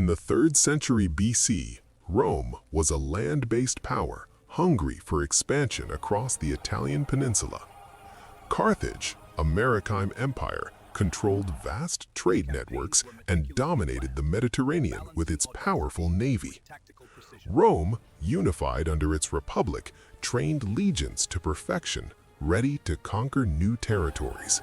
In the 3rd century BC, Rome was a land-based power hungry for expansion across the Italian peninsula. Carthage, a maritime empire, controlled vast trade networks and dominated the Mediterranean with its powerful navy. Rome, unified under its republic, trained legions to perfection, ready to conquer new territories.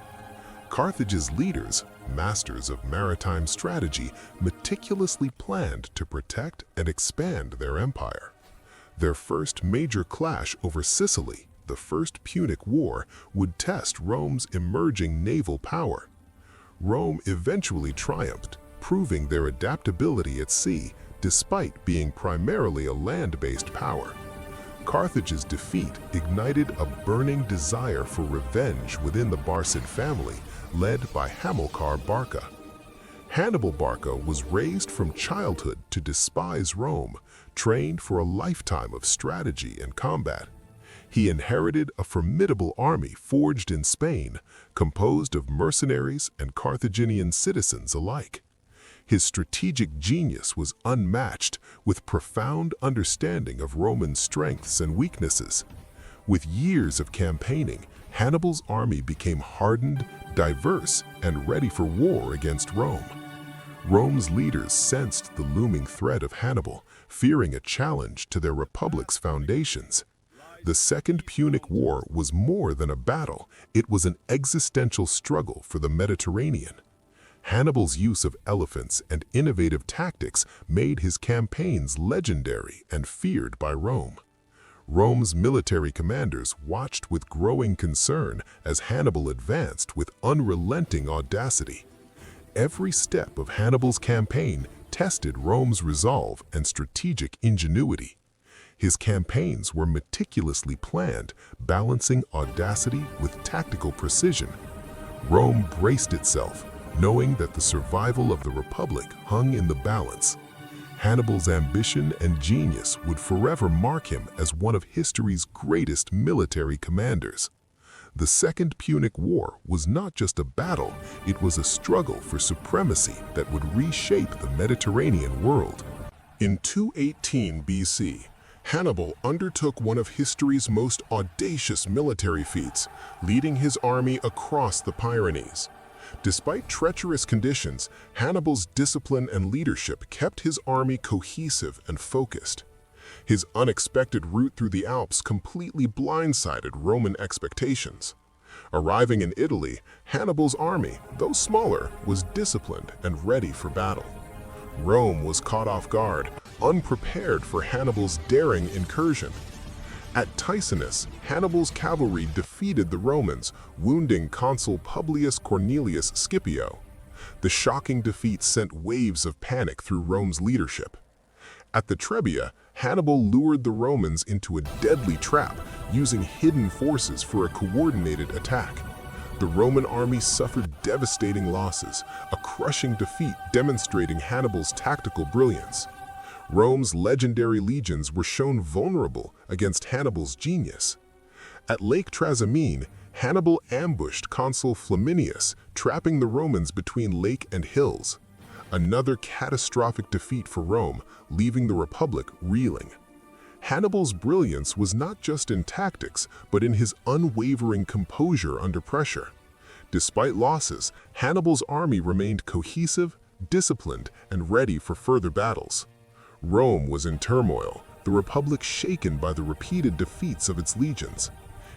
Carthage's leaders, masters of maritime strategy, meticulously planned to protect and expand their empire. Their first major clash over Sicily, the First Punic War, would test Rome's emerging naval power. Rome eventually triumphed, proving their adaptability at sea despite being primarily a land-based power. Carthage's defeat ignited a burning desire for revenge within the Barcid family, led by Hannibal Barca. Hannibal Barca was raised from childhood to despise Rome, trained for a lifetime of strategy and combat. He inherited a formidable army forged in Spain, composed of mercenaries and Carthaginian citizens alike. His strategic genius was unmatched, with profound understanding of Roman strengths and weaknesses. With years of campaigning, Hannibal's army became hardened, diverse, and ready for war against Rome. Rome's leaders sensed the looming threat of Hannibal, fearing a challenge to their republic's foundations. The Second Punic War was more than a battle, it was an existential struggle for the Mediterranean. Hannibal's use of elephants and innovative tactics made his campaigns legendary and feared by Rome. Rome's military commanders watched with growing concern as Hannibal advanced with unrelenting audacity. Every step of Hannibal's campaign tested Rome's resolve and strategic ingenuity. His campaigns were meticulously planned, balancing audacity with tactical precision. Rome braced itself, knowing that the survival of the Republic hung in the balance. Hannibal's ambition and genius would forever mark him as one of history's greatest military commanders. The Second Punic War was not just a battle, it was a struggle for supremacy that would reshape the Mediterranean world. In 218 BC, Hannibal undertook one of history's most audacious military feats, leading his army across the Pyrenees. Despite treacherous conditions, Hannibal's discipline and leadership kept his army cohesive and focused. His unexpected route through the Alps completely blindsided Roman expectations. Arriving in Italy, Hannibal's army, though smaller, was disciplined and ready for battle. Rome was caught off guard, unprepared for Hannibal's daring incursion. At Ticinus, Hannibal's cavalry defeated the Romans, wounding consul Publius Cornelius Scipio. The shocking defeat sent waves of panic through Rome's leadership. At the Trebia, Hannibal lured the Romans into a deadly trap, using hidden forces for a coordinated attack. The Roman army suffered devastating losses, a crushing defeat demonstrating Hannibal's tactical brilliance. Rome's legendary legions were shown vulnerable against Hannibal's genius. At Lake Trasimene, Hannibal ambushed consul Flaminius, trapping the Romans between lake and hills. Another catastrophic defeat for Rome, leaving the Republic reeling. Hannibal's brilliance was not just in tactics, but in his unwavering composure under pressure. Despite losses, Hannibal's army remained cohesive, disciplined, and ready for further battles. Rome was in turmoil, the Republic shaken by the repeated defeats of its legions.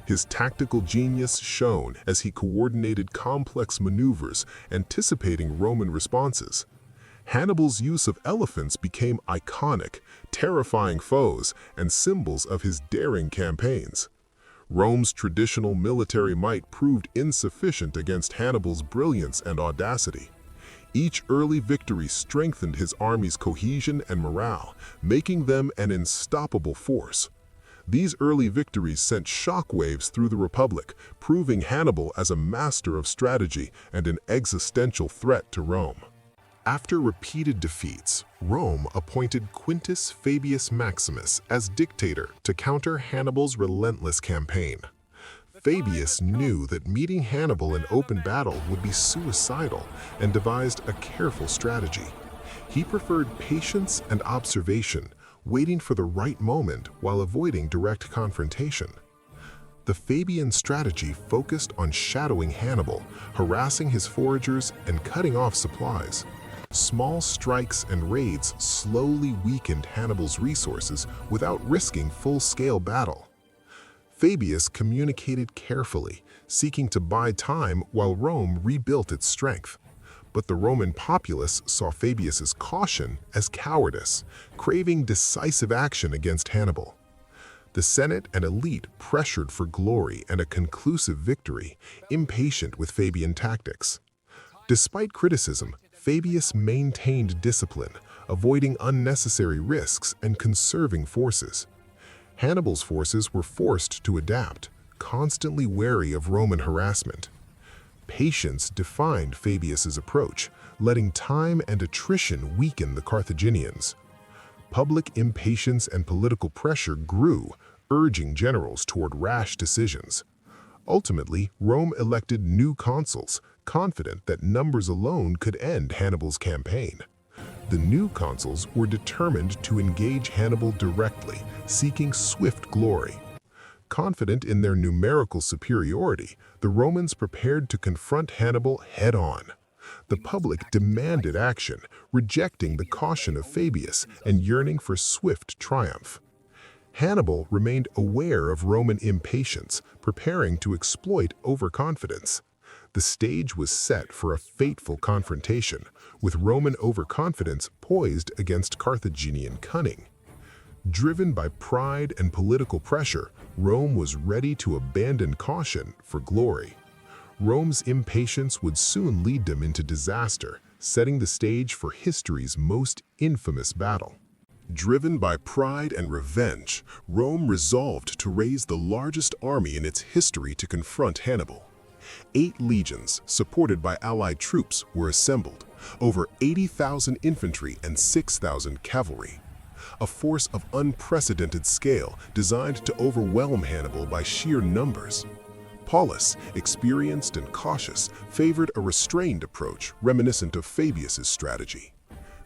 His tactical genius shone as he coordinated complex maneuvers, anticipating Roman responses. Hannibal's use of elephants became iconic, terrifying foes and symbols of his daring campaigns. Rome's traditional military might proved insufficient against Hannibal's brilliance and audacity. Each early victory strengthened his army's cohesion and morale, making them an unstoppable force. These early victories sent shockwaves through the Republic, proving Hannibal as a master of strategy and an existential threat to Rome. After repeated defeats, Rome appointed Quintus Fabius Maximus as dictator to counter Hannibal's relentless campaign. Fabius knew that meeting Hannibal in open battle would be suicidal and devised a careful strategy. He preferred patience and observation, waiting for the right moment while avoiding direct confrontation. The Fabian strategy focused on shadowing Hannibal, harassing his foragers, and cutting off supplies. Small strikes and raids slowly weakened Hannibal's resources without risking full-scale battle. Fabius communicated carefully, seeking to buy time while Rome rebuilt its strength. But the Roman populace saw Fabius's caution as cowardice, craving decisive action against Hannibal. The Senate and elite pressured for glory and a conclusive victory, impatient with Fabian tactics. Despite criticism, Fabius maintained discipline, avoiding unnecessary risks and conserving forces. Hannibal's forces were forced to adapt, constantly wary of Roman harassment. Patience defined Fabius's approach, letting time and attrition weaken the Carthaginians. Public impatience and political pressure grew, urging generals toward rash decisions. Ultimately, Rome elected new consuls, confident that numbers alone could end Hannibal's campaign. The new consuls were determined to engage Hannibal directly, seeking swift glory. Confident in their numerical superiority, the Romans prepared to confront Hannibal head-on. The public demanded action, rejecting the caution of Fabius and yearning for swift triumph. Hannibal remained aware of Roman impatience, preparing to exploit overconfidence. The stage was set for a fateful confrontation, with Roman overconfidence poised against Carthaginian cunning. Driven by pride and political pressure, Rome was ready to abandon caution for glory. Rome's impatience would soon lead them into disaster, setting the stage for history's most infamous battle. Driven by pride and revenge, Rome resolved to raise the largest army in its history to confront Hannibal. 8 legions, supported by allied troops, were assembled, over 80,000 infantry and 6,000 cavalry. A force of unprecedented scale designed to overwhelm Hannibal by sheer numbers. Paulus, experienced and cautious, favored a restrained approach reminiscent of Fabius's strategy.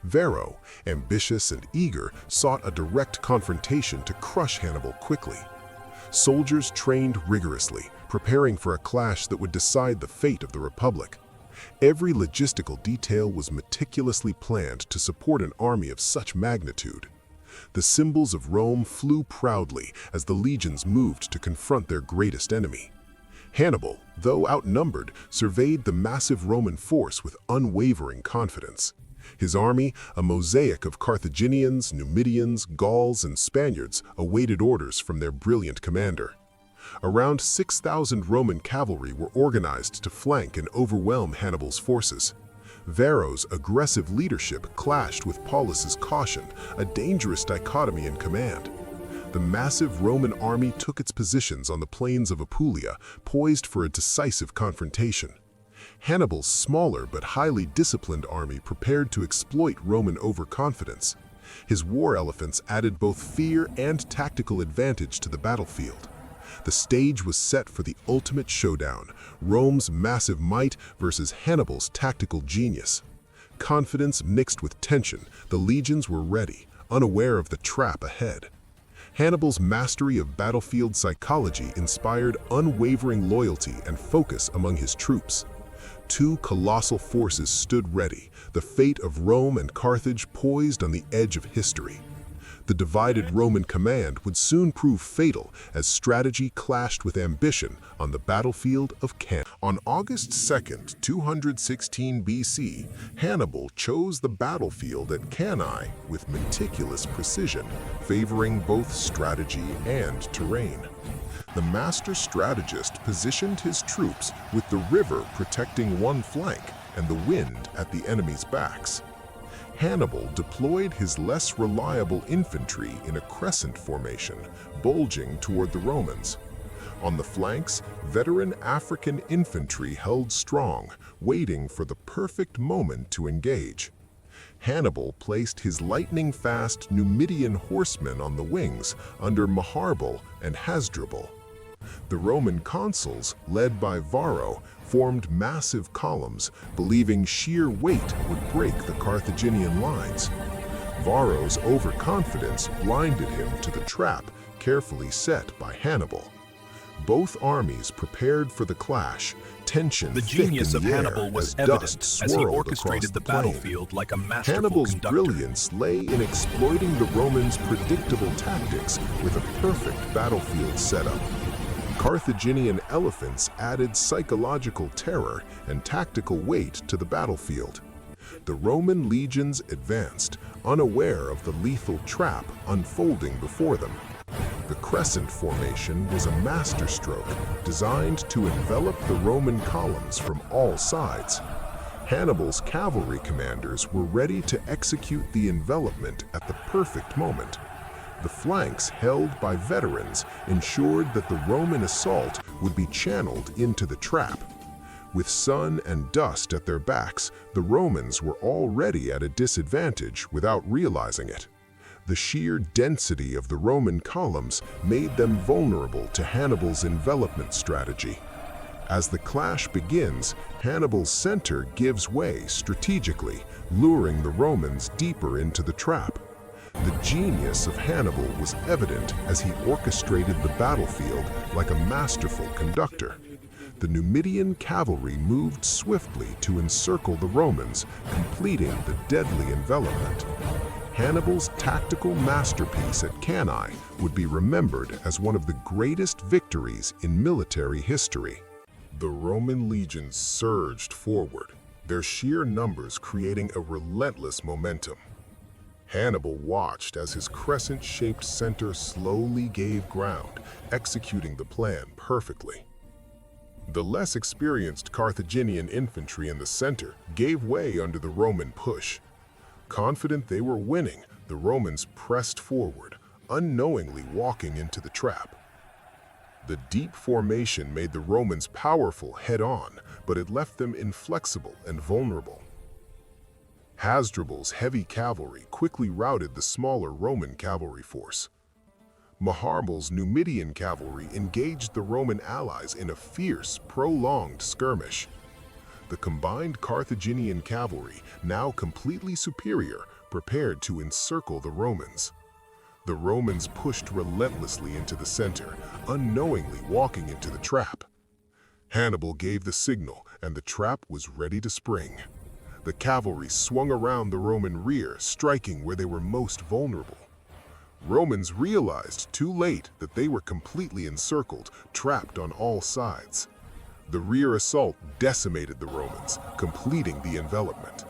Varro, ambitious and eager, sought a direct confrontation to crush Hannibal quickly. Soldiers trained rigorously, preparing for a clash that would decide the fate of the Republic. Every logistical detail was meticulously planned to support an army of such magnitude. The symbols of Rome flew proudly as the legions moved to confront their greatest enemy. Hannibal, though outnumbered, surveyed the massive Roman force with unwavering confidence. His army, a mosaic of Carthaginians, Numidians, Gauls, and Spaniards, awaited orders from their brilliant commander. Around 6,000 Roman cavalry were organized to flank and overwhelm Hannibal's forces. Varro's aggressive leadership clashed with Paulus's caution, a dangerous dichotomy in command. The massive Roman army took its positions on the plains of Apulia, poised for a decisive confrontation. Hannibal's smaller but highly disciplined army prepared to exploit Roman overconfidence. His war elephants added both fear and tactical advantage to the battlefield. The stage was set for the ultimate showdown, Rome's massive might versus Hannibal's tactical genius. Confidence mixed with tension, the legions were ready, unaware of the trap ahead. Hannibal's mastery of battlefield psychology inspired unwavering loyalty and focus among his troops. 2 colossal forces stood ready, the fate of Rome and Carthage poised on the edge of history. The divided Roman command would soon prove fatal as strategy clashed with ambition on the battlefield of Cannae. On August 2nd, 216 BC, Hannibal chose the battlefield at Cannae with meticulous precision, favoring both strategy and terrain. The master strategist positioned his troops with the river protecting one flank and the wind at the enemy's backs. Hannibal deployed his less reliable infantry in a crescent formation, bulging toward the Romans. On the flanks, veteran African infantry held strong, waiting for the perfect moment to engage. Hannibal placed his lightning-fast Numidian horsemen on the wings under Maharbal and Hasdrubal. The Roman consuls, led by Varro, formed massive columns, believing sheer weight would break the Carthaginian lines. Varro's overconfidence blinded him to the trap carefully set by Hannibal. Both armies prepared for the clash, tension The thick genius in of the air Hannibal was as evident dust as he swirled orchestrated across the plain. battlefield like a masterful Hannibal's conductor. brilliance lay in exploiting the Romans' predictable tactics with a perfect battlefield setup. Carthaginian elephants added psychological terror and tactical weight to the battlefield. The Roman legions advanced, unaware of the lethal trap unfolding before them. The crescent formation was a masterstroke designed to envelop the Roman columns from all sides. Hannibal's cavalry commanders were ready to execute the envelopment at the perfect moment. The flanks held by veterans ensured that the Roman assault would be channeled into the trap. With sun and dust at their backs, the Romans were already at a disadvantage without realizing it. The sheer density of the Roman columns made them vulnerable to Hannibal's envelopment strategy. As the clash begins, Hannibal's center gives way strategically, luring the Romans deeper into the trap. The genius of Hannibal was evident as he orchestrated the battlefield like a masterful conductor. The Numidian cavalry moved swiftly to encircle the Romans, completing the deadly envelopment. Hannibal's tactical masterpiece at Cannae would be remembered as one of the greatest victories in military history. The Roman legions surged forward, their sheer numbers creating a relentless momentum. Hannibal watched as his crescent-shaped center slowly gave ground, executing the plan perfectly. The less experienced Carthaginian infantry in the center gave way under the Roman push. Confident they were winning, the Romans pressed forward, unknowingly walking into the trap. The deep formation made the Romans powerful head-on, but it left them inflexible and vulnerable. Hasdrubal's heavy cavalry quickly routed the smaller Roman cavalry force. Maharbal's Numidian cavalry engaged the Roman allies in a fierce, prolonged skirmish. The combined Carthaginian cavalry, now completely superior, prepared to encircle the Romans. The Romans pushed relentlessly into the center, unknowingly walking into the trap. Hannibal gave the signal, and the trap was ready to spring. The cavalry swung around the Roman rear, striking where they were most vulnerable. Romans realized too late that they were completely encircled, trapped on all sides. The rear assault decimated the Romans, completing the envelopment.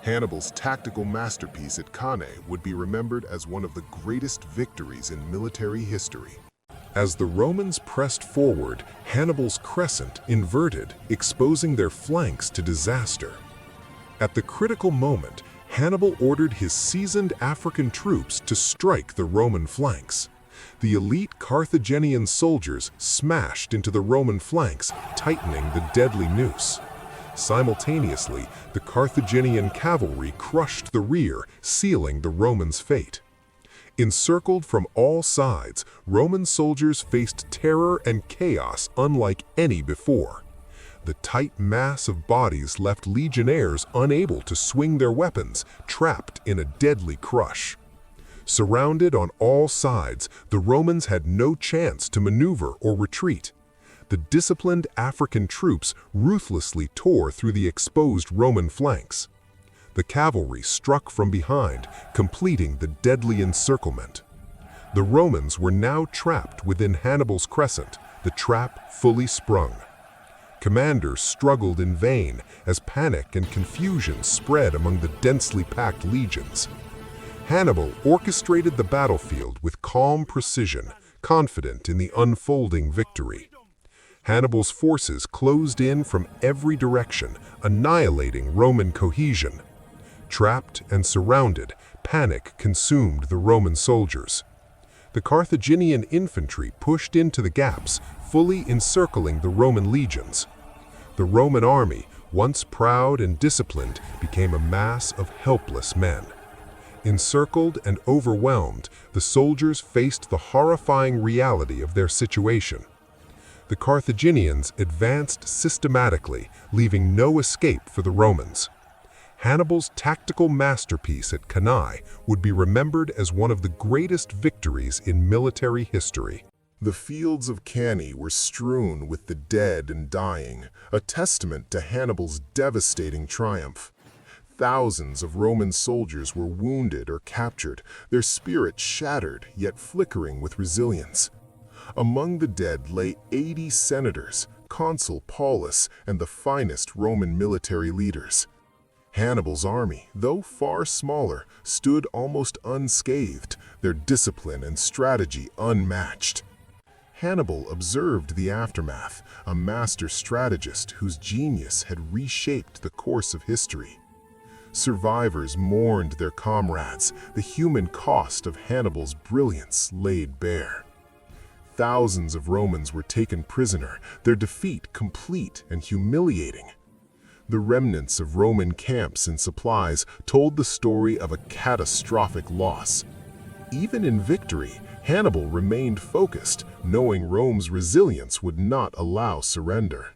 Hannibal's tactical masterpiece at Cannae would be remembered as one of the greatest victories in military history. As the Romans pressed forward, Hannibal's crescent inverted, exposing their flanks to disaster. At the critical moment, Hannibal ordered his seasoned African troops to strike the Roman flanks. The elite Carthaginian soldiers smashed into the Roman flanks, tightening the deadly noose. Simultaneously, the Carthaginian cavalry crushed the rear, sealing the Romans' fate. Encircled from all sides, Roman soldiers faced terror and chaos unlike any before. The tight mass of bodies left legionnaires unable to swing their weapons, trapped in a deadly crush. Surrounded on all sides, the Romans had no chance to maneuver or retreat. The disciplined African troops ruthlessly tore through the exposed Roman flanks. The cavalry struck from behind, completing the deadly encirclement. The Romans were now trapped within Hannibal's crescent, the trap fully sprung. Commanders struggled in vain as panic and confusion spread among the densely packed legions. Hannibal orchestrated the battlefield with calm precision, confident in the unfolding victory. Hannibal's forces closed in from every direction, annihilating Roman cohesion. Trapped and surrounded, panic consumed the Roman soldiers. The Carthaginian infantry pushed into the gaps, fully encircling the Roman legions. The Roman army, once proud and disciplined, became a mass of helpless men. Encircled and overwhelmed, the soldiers faced the horrifying reality of their situation. The the Carthaginians advanced systematically, leaving no escape for the Romans. Hannibal's tactical masterpiece at Cannae would be remembered as one of the greatest victories in military history. The fields of Cannae were strewn with the dead and dying, a testament to Hannibal's devastating triumph. Thousands of Roman soldiers were wounded or captured, their spirits shattered yet flickering with resilience. Among the dead lay 80 senators, Consul Paulus, and the finest Roman military leaders. Hannibal's army, though far smaller, stood almost unscathed, their discipline and strategy unmatched. Hannibal observed the aftermath, a master strategist whose genius had reshaped the course of history. Survivors mourned their comrades, the human cost of Hannibal's brilliance laid bare. Thousands of Romans were taken prisoner, their defeat complete and humiliating. The remnants of Roman camps and supplies told the story of a catastrophic loss. Even in victory, Hannibal remained focused, knowing Rome's resilience would not allow surrender.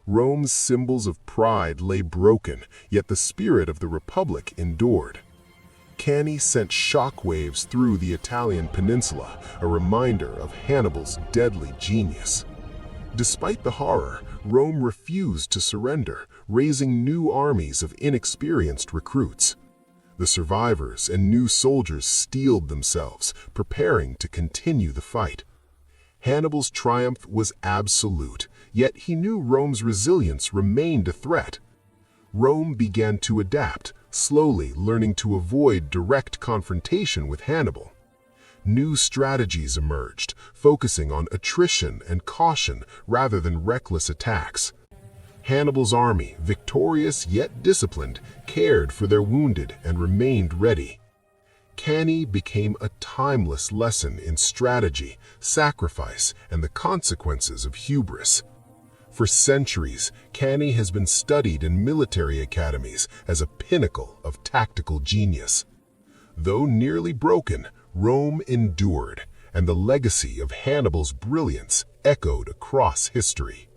Rome's symbols of pride lay broken, yet the spirit of the Republic endured. Cannae sent shockwaves through the Italian peninsula, a reminder of Hannibal's deadly genius. Despite the horror, Rome refused to surrender, raising new armies of inexperienced recruits. The survivors and new soldiers steeled themselves, preparing to continue the fight. Hannibal's triumph was absolute, yet he knew Rome's resilience remained a threat. Rome began to adapt, slowly learning to avoid direct confrontation with Hannibal. New strategies emerged, focusing on attrition and caution rather than reckless attacks. Hannibal's army, victorious yet disciplined, cared for their wounded and remained ready. Cannae became a timeless lesson in strategy, sacrifice, and the consequences of hubris. For centuries, Cannae has been studied in military academies as a pinnacle of tactical genius. Though nearly broken, Rome endured, and the legacy of Hannibal's brilliance echoed across history.